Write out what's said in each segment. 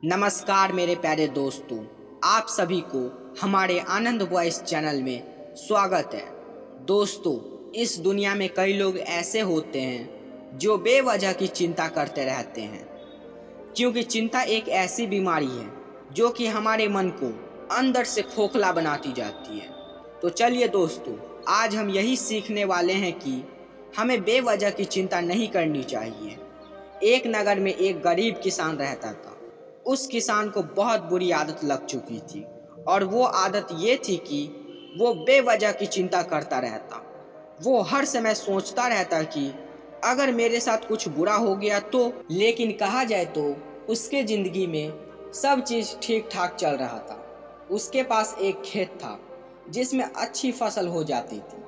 नमस्कार मेरे प्यारे दोस्तों, आप सभी को हमारे आनंद वॉइस चैनल में स्वागत है। दोस्तों, इस दुनिया में कई लोग ऐसे होते हैं जो बेवजह की चिंता करते रहते हैं, क्योंकि चिंता एक ऐसी बीमारी है जो कि हमारे मन को अंदर से खोखला बनाती जाती है। तो चलिए दोस्तों, आज हम यही सीखने वाले हैं कि हमें बेवजह की चिंता नहीं करनी चाहिए। एक नगर में एक गरीब किसान रहता था। उस किसान को बहुत बुरी आदत लग चुकी थी और वो आदत ये थी कि वो बेवजह की चिंता करता रहता। वो हर समय सोचता रहता कि अगर मेरे साथ कुछ बुरा हो गया तो। लेकिन कहा जाए तो उसके ज़िंदगी में सब चीज़ ठीक ठाक चल रहा था। उसके पास एक खेत था जिसमें अच्छी फसल हो जाती थी,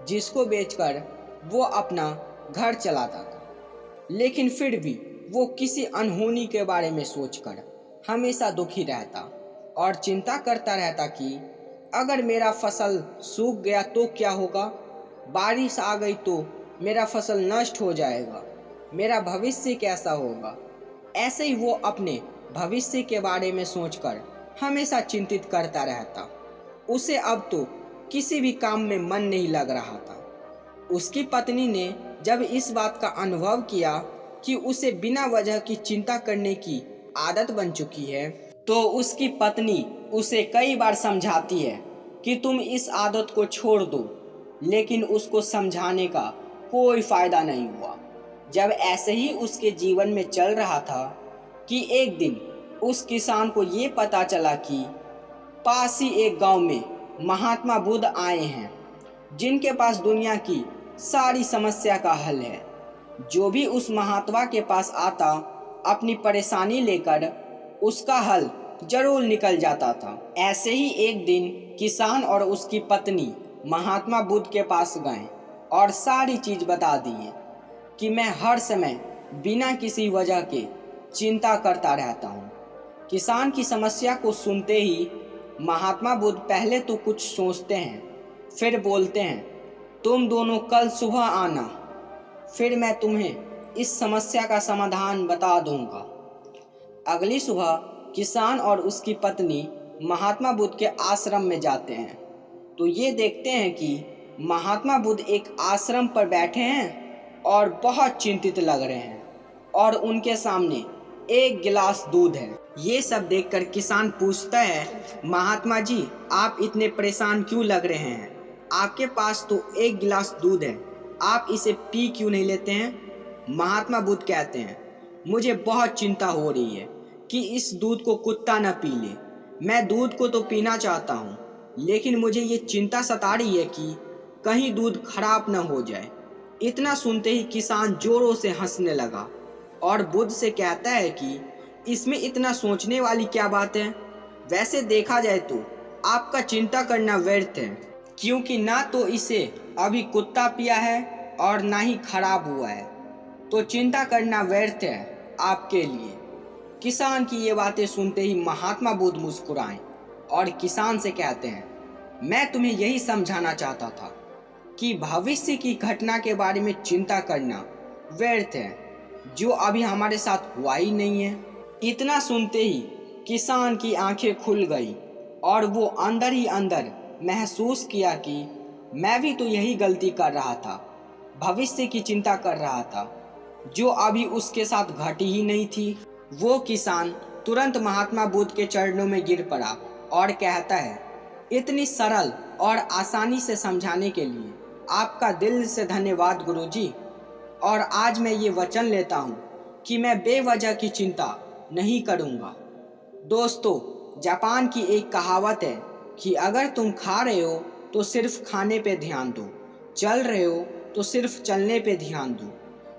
जिसको बेचकर वो अपना घर चलाता था। लेकिन फिर भी वो किसी अनहोनी के बारे में सोचकर हमेशा दुखी रहता और चिंता करता रहता कि अगर मेरा फसल सूख गया तो क्या होगा, बारिश आ गई तो मेरा फसल नष्ट हो जाएगा, मेरा भविष्य कैसा होगा। ऐसे ही वो अपने भविष्य के बारे में सोचकर हमेशा चिंतित करता रहता। उसे अब तो किसी भी काम में मन नहीं लग रहा था। उसकी पत्नी ने जब इस बात का अनुभव किया कि उसे बिना वजह की चिंता करने की आदत बन चुकी है, तो उसकी पत्नी उसे कई बार समझाती है कि तुम इस आदत को छोड़ दो, लेकिन उसको समझाने का कोई फायदा नहीं हुआ। जब ऐसे ही उसके जीवन में चल रहा था कि एक दिन उस किसान को ये पता चला कि पास ही एक गांव में महात्मा बुद्ध आए हैं, जिनके पास दुनिया की सारी समस्या का हल है। जो भी उस महात्मा के पास आता अपनी परेशानी लेकर उसका हल जरूर निकल जाता था। ऐसे ही एक दिन किसान और उसकी पत्नी महात्मा बुद्ध के पास गए और सारी चीज़ बता दिए कि मैं हर समय बिना किसी वजह के चिंता करता रहता हूँ। किसान की समस्या को सुनते ही महात्मा बुद्ध पहले तो कुछ सोचते हैं, फिर बोलते हैं, तुम दोनों कल सुबह आना, फिर मैं तुम्हें इस समस्या का समाधान बता दूंगा। अगली सुबह किसान और उसकी पत्नी महात्मा बुद्ध के आश्रम में जाते हैं, तो ये देखते हैं कि महात्मा बुद्ध एक आश्रम पर बैठे हैं और बहुत चिंतित लग रहे हैं और उनके सामने एक गिलास दूध है। ये सब देखकर किसान पूछता है, महात्मा जी, आप इतने परेशान क्यों लग रहे हैं? आपके पास तो एक गिलास दूध है, आप इसे पी क्यों नहीं लेते हैं? महात्मा बुद्ध कहते हैं, मुझे बहुत चिंता हो रही है कि इस दूध को कुत्ता न पी ले। मैं दूध को तो पीना चाहता हूँ, लेकिन मुझे ये चिंता सता रही है कि कहीं दूध खराब न हो जाए। इतना सुनते ही किसान जोरों से हंसने लगा और बुद्ध से कहता है कि इसमें इतना सोचने वाली क्या बात है? वैसे देखा जाए तो आपका चिंता करना व्यर्थ है, क्योंकि ना तो इसे अभी कुत्ता पिया है और ना ही खराब हुआ है, तो चिंता करना व्यर्थ है आपके लिए। किसान की ये बातें सुनते ही महात्मा बुद्ध मुस्कुराए और किसान से कहते हैं, मैं तुम्हें यही समझाना चाहता था कि भविष्य की घटना के बारे में चिंता करना व्यर्थ है, जो अभी हमारे साथ हुआ ही नहीं है। इतना सुनते ही किसान की आंखें खुल गई और वो अंदर ही अंदर महसूस किया कि मैं भी तो यही गलती कर रहा था, भविष्य की चिंता कर रहा था, जो अभी उसके साथ घटी ही नहीं थी। वो किसान तुरंत महात्मा बुद्ध के चरणों में गिर पड़ा और कहता है, इतनी सरल और आसानी से समझाने के लिए आपका दिल से धन्यवाद गुरुजी। और आज मैं ये वचन लेता हूँ कि मैं बेवजह की चिंता नहीं करूँगा। दोस्तों, जापान की एक कहावत है कि अगर तुम खा रहे हो तो सिर्फ खाने पे ध्यान दो, चल रहे हो तो सिर्फ चलने पे ध्यान दो,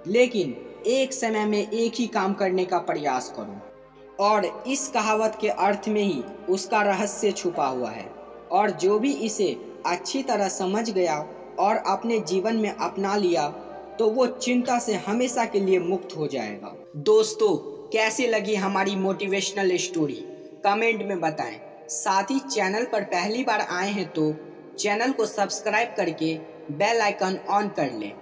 लेकिन एक समय में एक ही काम करने का प्रयास करो। और इस कहावत के अर्थ में ही उसका रहस्य छुपा हुआ है, और जो भी इसे अच्छी तरह समझ गया और अपने जीवन में अपना लिया तो वो चिंता से हमेशा के लिए मुक्त हो जाएगा। दोस्तों, कैसी लगी हमारी मोटिवेशनल स्टोरी कमेंट में बताएं। साथ ही चैनल पर पहली बार आए हैं तो चैनल को सब्सक्राइब करके बेल आइकन ऑन कर लें।